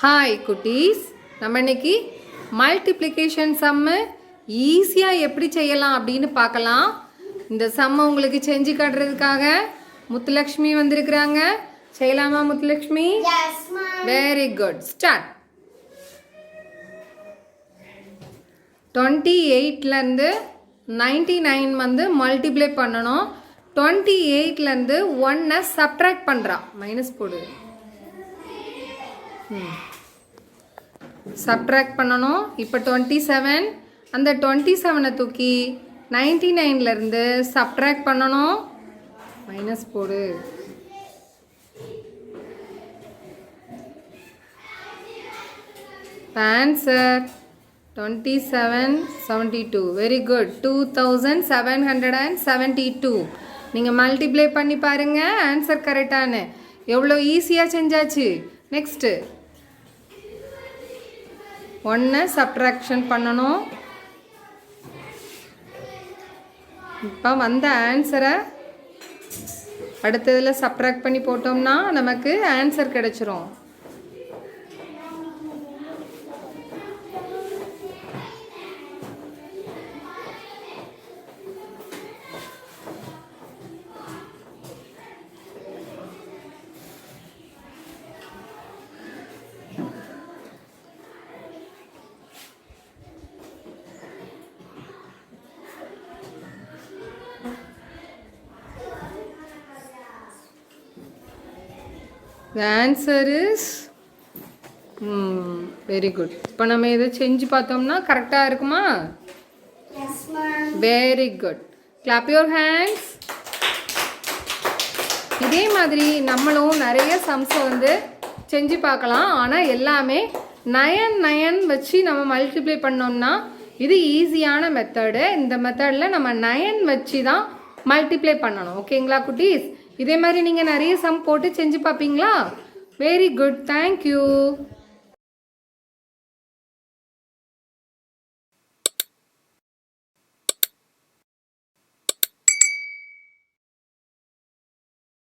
Hi குட்டீஸ், நம்ம இன்னைக்கு மல்டிப்ளிகேஷன் சம்மு ஈஸியாக எப்படி செய்யலாம் அப்படின்னு பார்க்கலாம். இந்த சம்மை உங்களுக்கு செஞ்சு காட்டுறதுக்காக முத்துலக்ஷ்மி வந்திருக்கிறாங்க. செய்யலாமா முத்துலக்ஷ்மி? Very good, start. 28லேருந்து 99 வந்து மல்டிப்ளை பண்ணணும். 28லேருந்து 1 சப்ட்ராக்ட் பண்ணுறான், மைனஸ் போடு. சப்ட்ராக்ட் பண்ணணும். இப்போ 27, அந்த 27 தூக்கி 99லேருந்து சப்ட்ராக்ட் பண்ணணும், மைனஸ் போடு. ஆன்சர் 2772. Very good, 2772. நீங்கள் மல்டிப்ளை பண்ணி பாருங்கள் ஆன்சர் கரெக்டானு. எவ்வளோ ஈஸியாக செஞ்சாச்சு. நெக்ஸ்ட்டு 1 சப்ட்ராக்ஷன் பண்ணணும். இப்போ வந்த ஆன்சரை அடுத்ததில் சப்ட்ராக்ட் பண்ணி போட்டோம்னா நமக்கு ஆன்சர் கிடைச்சிரும். The answer is very good. இப்போ நம்ம இதை செஞ்சு பார்த்தோம்னா கரெக்டாக இருக்குமா? Yes, ma'am. Very good. Clap your hands. இதே மாதிரி நம்மளும் நிறைய சம்ஸை வந்து செஞ்சு பார்க்கலாம். ஆனால் எல்லாமே 9 வச்சு நம்ம மல்டிப்ளை பண்ணோம்னா இது ஈஸியான மெத்தடு. இந்த மெத்தடில் நம்ம 9 வச்சு தான் மல்டிப்ளை பண்ணணும். ஓகேங்களா குட்டீஸ்? இதே மாதிரி நீங்கள் நிறைய சம் போட்டு செஞ்சு பார்ப்பீங்களா? Very good, thank you.